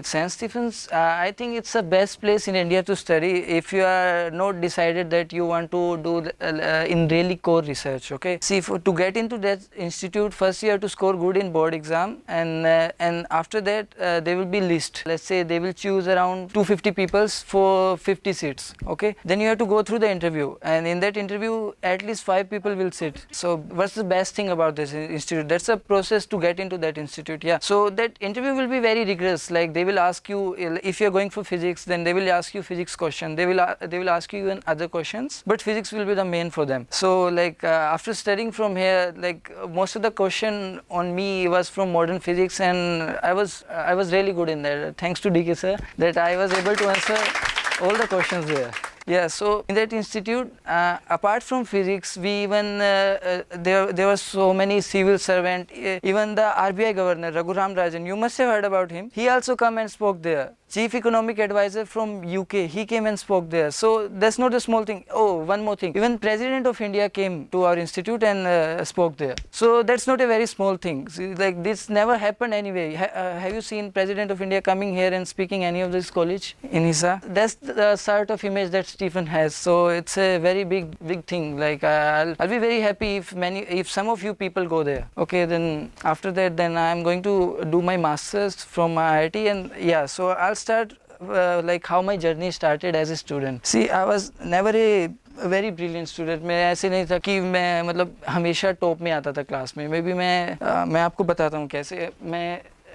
St. Stephen's, I think it's the best place in India to study if you are not decided that you want to do in really core research. Okay. See, to get into that institute, first you have to score good in board exam, and after that there will be list. Let's say they will choose around 250 people for 50 seats. Okay. Then you have to go through the interview, and in that interview at least 5 people will sit. So what's the best thing about this institute? That's a process to get into that institute. Yeah. So that interview will be very rigorous. Like they will ask you, if you're going for physics, then they will ask you physics question. They will ask you even other questions, but physics will be the main for them. So like after studying from here, like most of the question on me was from modern physics, and I was really good in that. Thanks to DK sir, that I was able to answer all the questions there. Yeah, so in that institute, apart from physics, we even there were so many civil servant. Even the RBI governor Raghuram Rajan, you must have heard about him. He also come and spoke there. Chief Economic Advisor from UK, he came and spoke there. So that's not a small thing. Oh, one more thing. Even President of India came to our institute and spoke there. So that's not a very small thing. See, like this never happened anyway. Have you seen President of India coming here and speaking any of this college in HISA? That's the sort of image that Stephen has. So it's a very big thing. Like I'll be very happy if some of you people go there. Okay, then after that, then I'm going to do my masters from IIT, and yeah, so I'll start like how my journey started as a student. See, I was never a very brilliant student. मैं ऐसे नहीं था कि मैं मतलब हमेशा top में आता था क्लास में. मे बी मैं आपको बताता हूँ कैसे.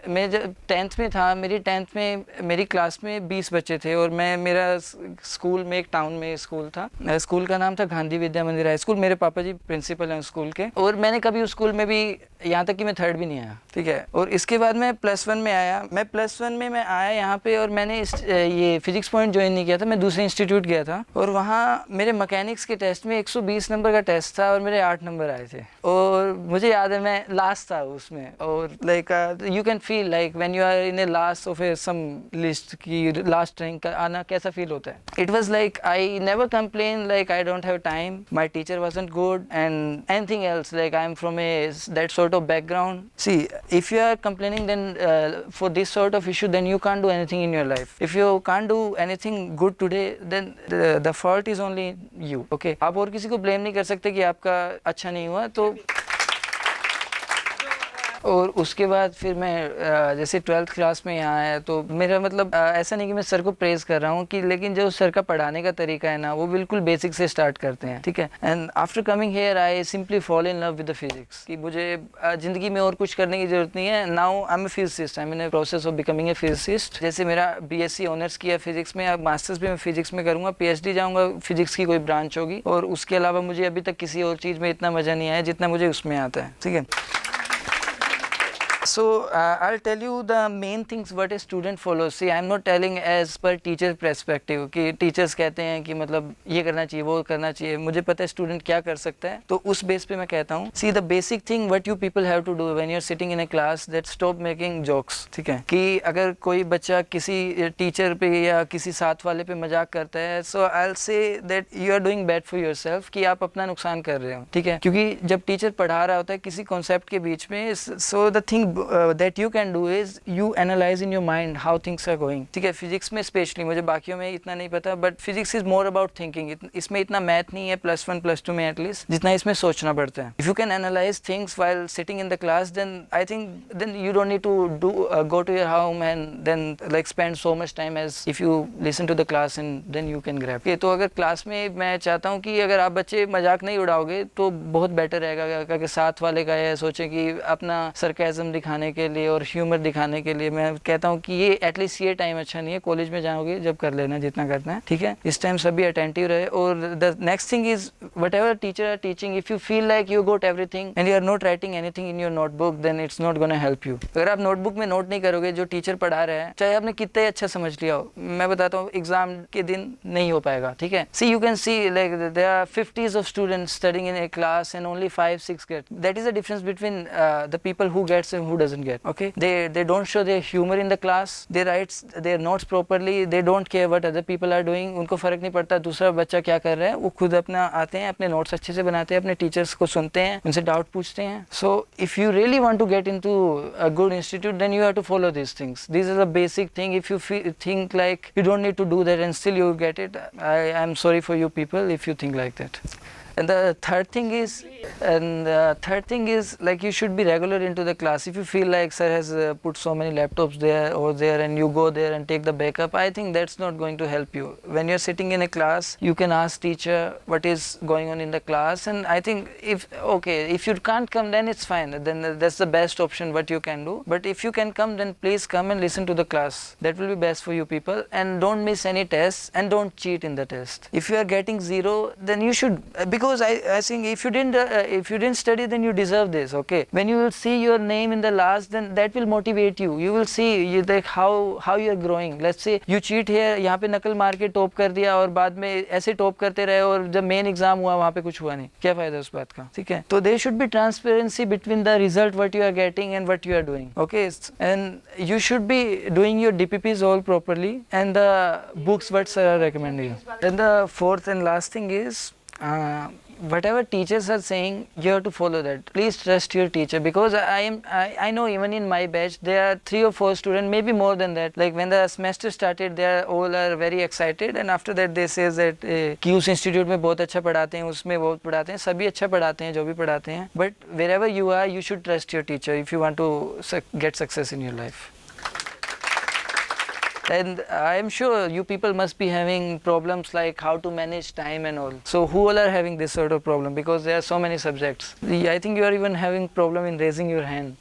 मैं जब 10th में था, मेरी 10th में मेरी क्लास में 20 बच्चे थे, और मेरा स्कूल में एक टाउन में स्कूल था. स्कूल का नाम था गांधी विद्या मंदिर हाई स्कूल. मेरे पापा जी प्रिंसिपल हैं उस स्कूल के, और मैंने कभी उस स्कूल में भी, यहाँ तक कि मैं 3rd भी नहीं आया. ठीक है. और इसके बाद मैं +1 में आया. मैं +1 में मैं आया यहाँ पे, और मैंने ये फिजिक्स पॉइंट ज्वाइन नहीं किया था. मैं दूसरे इंस्टीट्यूट गया था, और वहाँ मेरे मैकेनिक्स के टेस्ट में 120 नंबर का टेस्ट था, और मेरे 8 नंबर आए थे. और मुझे याद है मैं लास्ट था उसमें. और like you can feel like when you are in a last of some list की last rank का आना कैसा feel होता है. It was like I never complained like I don't have time, my teacher wasn't good, and anything else. Like I'm from that sort of background. See, if you are complaining, then for this sort of issue, then you can't do anything in your life. If you can't do anything good today, then the fault is only you. Okay, आप और किसी को blame नहीं कर सकते कि आपका अच्छा नहीं हुआ. तो और उसके बाद फिर मैं जैसे 12th क्लास में यहाँ आया, तो मेरा मतलब ऐसा नहीं कि मैं सर को प्रेज कर रहा हूँ कि, लेकिन जो सर का पढ़ाने का तरीका है ना, वो बिल्कुल बेसिक से स्टार्ट करते हैं. ठीक है. And after coming here I simply fall in love with the physics, कि मुझे ज़िंदगी में और कुछ करने की ज़रूरत नहीं है. Now I am a physicist, I am in process of becoming a physicist. जैसे मेरा BSc ऑनर्स किया फिजिक्स में, अब मास्टर्स भी मैं फिजिक्स में करूँगा, PhD जाऊँगा, फिजिक्स की कोई ब्रांच होगी. और उसके अलावा मुझे अभी तक किसी और चीज़ में इतना मज़ा नहीं आया जितना मुझे उसमें आता है. ठीक है. So I'll tell you the main things what a student follows. See, I'm not telling as per teacher perspective कि teachers कहते हैं कि मतलब ये करना चाहिए, वो करना चाहिए. मुझे पता है student क्या कर सकता है, तो उस बेस पे मैं कहता हूँ. See, the basic thing what you people have to do when you're sitting in a class, that stop making jokes. ठीक है. कि अगर कोई बच्चा किसी टीचर पे या किसी साथ वाले पे मजाक करता है, so I'll say that you are doing bad for yourself, कि आप अपना नुकसान कर रहे हो. ठीक है. क्योंकि जब टीचर पढ़ा रहा होता है किसी कॉन्सेप्ट के बीच में, so the thing that you can do is you analyze in your mind how things are going. ठीक है. फिजिक्स में स्पेशली, मुझे बाकियों में इतना नहीं पता, but physics is more about thinking. इसमें इतना मैथ नहीं है +1 +2 में एटलीस्ट, जितना इसमें सोचना पड़ता है. If you can analyse things while sitting in the class, then I think then you don't need to go to your home and then like spend so much time as if you listen to the class and then you can grab. तो अगर class में, मैं चाहता हूँ कि अगर आप बच्चे मजाक नहीं उड़ाओगे तो बहुत बेटर रहेगा. अगर साथ वाले का ये सोचें कि अपना सरकाज़म दिखाने के लिए और ह्यूमर दिखाने के लिए, मैं कहता हूँ कि ये एटलीस्ट ये टाइम अच्छा नहीं है. कॉलेज में जाओगे जब कर लेना जितना करना है. ठीक है. इस टाइम सभी अटेंटिव रहे. और the next thing is whatever teacher are teaching, if you feel like you got everything and you are not writing anything in your notebook, then it's not gonna help you. अगर आप notebook में note नहीं करोगे जो teacher पढ़ा रहे हैं, चाहे आपने कितना ही अच्छा समझ लिया हो, मैं बताता हूँ एग्जाम के दिन नहीं हो पाएगा. ठीक है. See, you can see like there are 50s of students studying in a class and only 5-6 get. That is the difference between the people who gets and who who doesn't get. Okay, they don't show their humor in the class, they write their notes properly, they don't care what other people are doing. उनको फर्क नहीं पड़ता दूसरा बच्चा क्या कर रहा है, वो खुद अपना आते हैं, अपने नोट्स अच्छे से बनाते हैं, अपने टीचर्स को सुनते हैं, उनसे डाउट पूछते हैं. So if you really want to get into a good institute, then you have to follow these things. These are the basic thing. If you think like you don't need to do that and still you get it, I am sorry for you people if you think like that. And the third thing is like you should be regular into the class. If you feel like sir has put so many laptops there and you go there and take the backup, I think that's not going to help you. When you're sitting in a class, you can ask teacher what is going on in the class, and I think if you can't come, then it's fine. Then that's the best option what you can do. But if you can come, then please come and listen to the class. That will be best for you people. And don't miss any tests and don't cheat in the test. If you are getting 0, then you should, because I think if you didn't study, then you deserve this. Okay, when you will see your name in the last, then that will motivate you. You will see like how you are growing. Let's say you cheat here, यहाँ पे नकल मार के top कर दिया और बाद में ऐसे टॉप करते रहे और जब मेन एग्जाम हुआ वहाँ पे कुछ हुआ नहीं, क्या फायदा उस बात का. ठीक है, तो there should be transparency between the result what you are getting and what you are doing. Okay, and you should be doing your DPPs all properly and the books what sir are recommending. And the fourth and last thing is whatever teachers are saying, you have to follow that. Please trust your teacher, because I know even in my batch there are 3 or 4 students, maybe more than that. Like when the semester started, they all are very excited, and after that they say that कि उस institute में बहुत अच्छा पढ़ाते हैं, उसमें बहुत पढ़ाते हैं, सभी अच्छा पढ़ाते हैं जो भी पढ़ाते हैं. But wherever you are, you should trust your teacher if you want to get success in your life. And I am sure you people must be having problems like how to manage time and all. So who all are having this sort of problem? Because there are so many subjects. I think you are even having problem in raising your hand.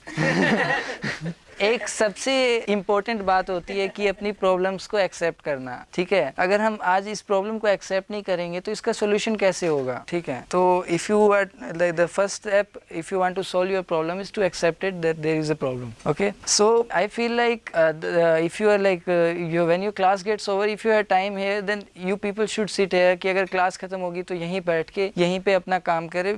एक सबसे important बात होती है कि अपनी problems को accept करना. ठीक है, अगर हम आज इस प्रॉब्लम को एक्सेप्ट नहीं करेंगे तो इसका सोल्यूशन कैसे होगा. ठीक है, तो if you are like the first step if you want to solve your problem is to accept it that there is a problem. Okay, so I feel like if you are like when your class gets over, if you have time here, then you people should sit here कि अगर class खत्म होगी तो यहीं बैठ के यहीं पे अपना काम करें.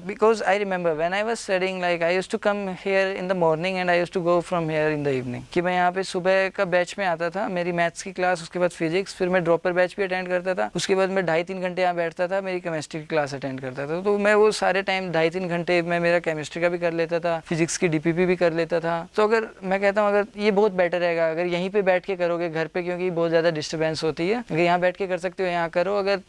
Because I remember when I was studying, like I used to come here in the morning and I used to go from here in the evening. कि मैं यहाँ पे सुबह का बैच में आता था, मेरी मैथ्स की क्लास, उसके बाद फिजिक्स, फिर मैं ड्रॉपर बैच भी अटेंड करता था, उसके बाद मैं 2.5-3 घंटे यहाँ बैठता था, मेरी केमिस्ट्री की क्लास अटेंड करता था. तो मैं वो सारे टाइम 2.5-3 घंटे मैं मेरा केमिस्ट्री का भी कर लेता था, फिजिक्स की DPP भी कर लेता था. तो अगर मैं कहता हूँ अगर ये बहुत बेटर रहेगा अगर यहीं पे बैठ के करोगे घर पे, क्योंकि बहुत ज़्यादा डिस्टर्बेंस होती है. अगर यहाँ बैठ के कर सकते हो यहाँ करो. अगर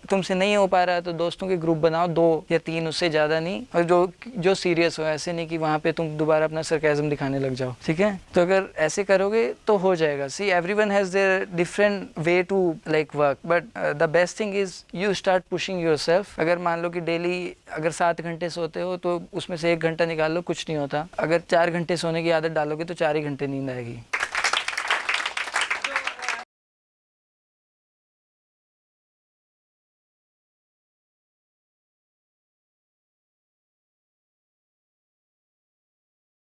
तुमसे नहीं हो पा रहा है तो दोस्तों के ग्रुप बनाओ, 2 या 3, उससे ज़्यादा नहीं, और जो सीरियस हो. ऐसे नहीं कि वहाँ पे तुम दोबारा अपना सरकाज़म दिखाने लग जाओ. ठीक है, तो अगर ऐसे करोगे तो हो जाएगा. See everyone has their different way to like work, but the best thing is you start pushing yourself. अगर मान लो कि डेली अगर 7 घंटे सोते हो तो उसमें से 1 घंटा निकाल लो, कुछ नहीं होता. अगर 4 घंटे सोने की आदत डालोगे तो 4 ही घंटे नींद आएगी.